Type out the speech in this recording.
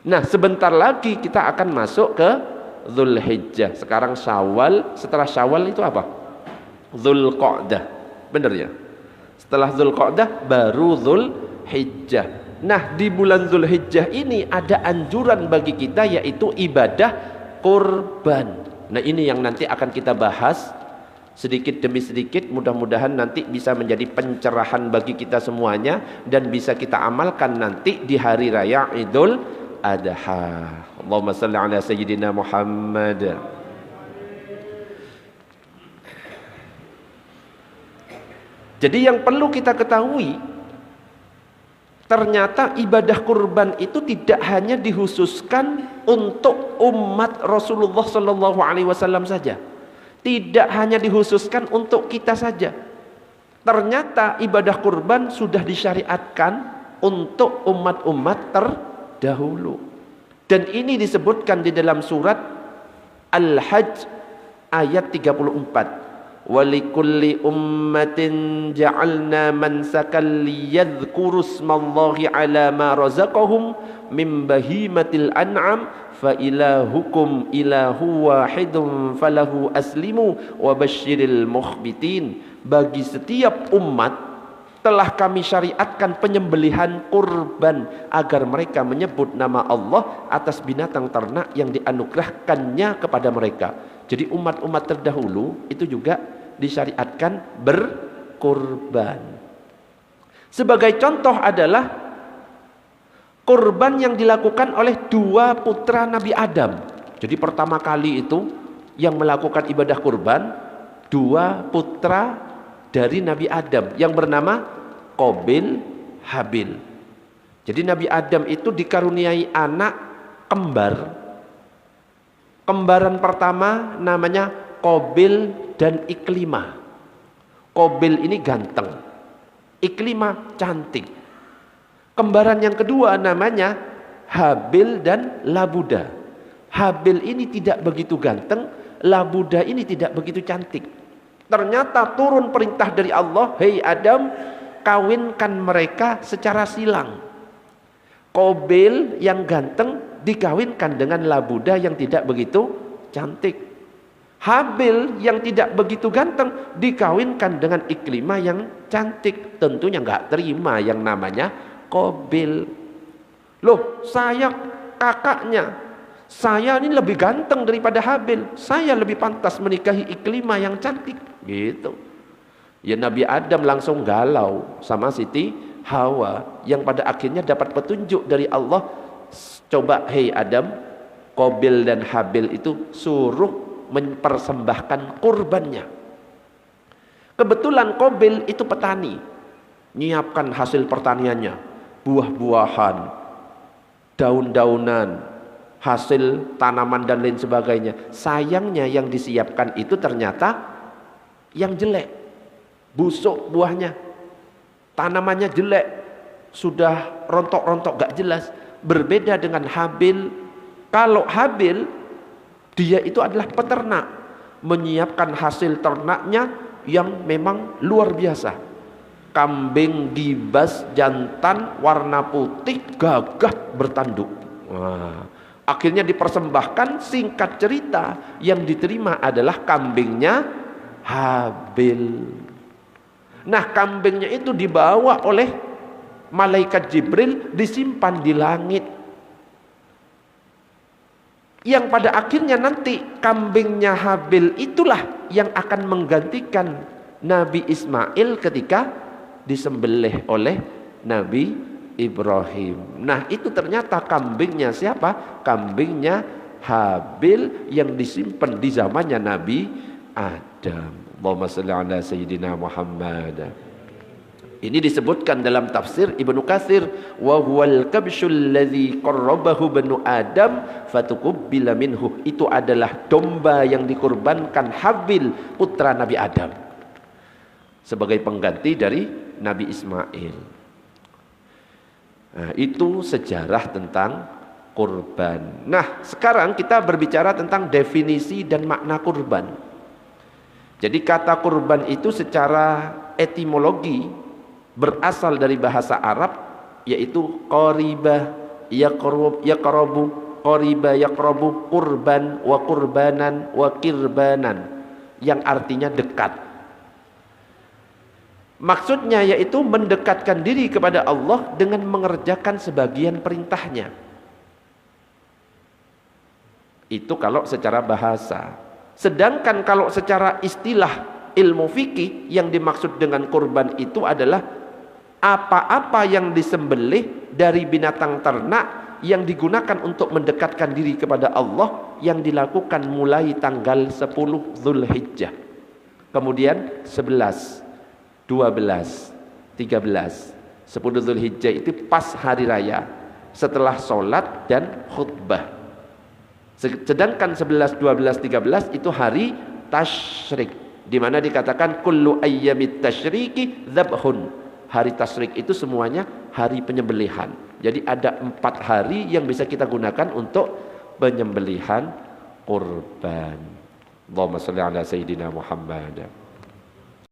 Nah, sebentar lagi kita akan masuk ke Dzulhijjah. Sekarang Syawal, setelah Syawal itu apa? Dzulqa'dah. Benar ya? Setelah Dzulqa'dah baru Dzulhijjah. Nah, di bulan Dzulhijjah ini ada anjuran bagi kita, yaitu ibadah kurban. Nah, ini yang nanti akan kita bahas sedikit demi sedikit. Mudah-mudahan nanti bisa menjadi pencerahan bagi kita semuanya dan bisa kita amalkan nanti di hari raya Idul Adha. Allahumma salli ala sayyidina Muhammad. Jadi yang perlu kita ketahui, ternyata ibadah kurban itu tidak hanya dikhususkan untuk umat Rasulullah sallallahu alaihi wasallam saja. Tidak hanya dikhususkan untuk kita saja. Ternyata ibadah kurban sudah disyariatkan untuk umat-umat terdahulu. Dan ini disebutkan di dalam surat Al-Hajj ayat 34. Walikulli ummatin ja'alna mansakan liyadhkuru ismallahi ala ma razaqahum min bahimatil an'am fa ilahukum ilahu wahidun falahu aslimu wa basyiril mukhbitin. Bagi setiap umat telah kami syariatkan penyembelihan kurban agar mereka menyebut nama Allah atas binatang ternak yang dianugerahkannya kepada mereka. Jadi umat-umat terdahulu itu juga disyariatkan berkurban. Sebagai contoh adalah kurban yang dilakukan oleh dua putra Nabi Adam. Jadi pertama kali itu yang melakukan ibadah kurban dua putra dari Nabi Adam yang bernama Qabil Habil. Jadi Nabi Adam itu dikaruniai anak kembar. Kembaran pertama namanya Qabil dan Iklimah. Qabil ini ganteng, Iklimah cantik. Kembaran yang kedua namanya Habil dan Labuda. Habil ini tidak begitu ganteng, Labuda ini tidak begitu cantik. Ternyata turun perintah dari Allah, "Hei Adam, kawinkan mereka secara silang." Qabil yang ganteng dikawinkan dengan Labuda yang tidak begitu cantik. Habil yang tidak begitu ganteng dikawinkan dengan Iklimah yang cantik. Tentunya nggak terima yang namanya Qabil. Loh, saya kakaknya, saya ini lebih ganteng daripada Habil, saya lebih pantas menikahi Iklimah yang cantik. Gitu. Ya, Nabi Adam langsung galau sama Siti Hawa yang pada akhirnya dapat petunjuk dari Allah. Coba, hei Adam, Qabil dan Habil itu suruh mempersembahkan kurbannya. Kebetulan Qabil itu petani, nyiapkan hasil pertaniannya, buah-buahan, daun-daunan, hasil tanaman dan lain sebagainya. Sayangnya yang disiapkan itu ternyata yang jelek, busuk buahnya, tanamannya jelek, sudah rontok-rontok gak jelas. Berbeda dengan Habil. Kalau Habil, dia itu adalah peternak, menyiapkan hasil ternaknya yang memang luar biasa. Kambing gibas jantan warna putih gagah bertanduk. Wah, akhirnya dipersembahkan. Singkat cerita, yang diterima adalah kambingnya Habil. Nah, kambingnya itu dibawa oleh malaikat Jibril, disimpan di langit. Yang pada akhirnya nanti kambingnya Habil itulah yang akan menggantikan Nabi Ismail ketika disembelih oleh Nabi Ibrahim. Nah, itu ternyata kambingnya siapa? Kambingnya Habil yang disimpan di zamannya Nabi Adam. Allahumma shalli ala sayyidina Muhammad. Ini disebutkan dalam tafsir Ibnu Katsir, wa huwal kabsyul ladzi qarrabahu banu Adam fatuqbila minhu. Itu adalah domba yang dikurbankan Habil putra Nabi Adam sebagai pengganti dari Nabi Ismail. Nah, itu sejarah tentang kurban. Nah, sekarang kita berbicara tentang definisi dan makna kurban. Jadi kata kurban itu secara etimologi berasal dari bahasa Arab, yaitu qaribah, yaqrabu qariba yaqrabu qurban wa qurbanan wa kirbanan, yang artinya dekat. Maksudnya yaitu mendekatkan diri kepada Allah dengan mengerjakan sebagian perintahnya. Itu kalau secara bahasa. Sedangkan kalau secara istilah ilmu fikih, yang dimaksud dengan kurban itu adalah apa-apa yang disembelih dari binatang ternak yang digunakan untuk mendekatkan diri kepada Allah, yang dilakukan mulai tanggal 10 Zulhijjah. Kemudian 11, 12, 13, 10 Zulhijjah itu pas hari raya setelah sholat dan khutbah. Sedangkan 11, 12, 13 itu hari tasyrik, di mana dikatakan kullu ayyamit tasyriki dzabhun. Hari tasyrik itu semuanya hari penyembelihan. Jadi ada 4 hari yang bisa kita gunakan untuk penyembelihan kurban. Allahumma shalli ala sayyidina Muhammad.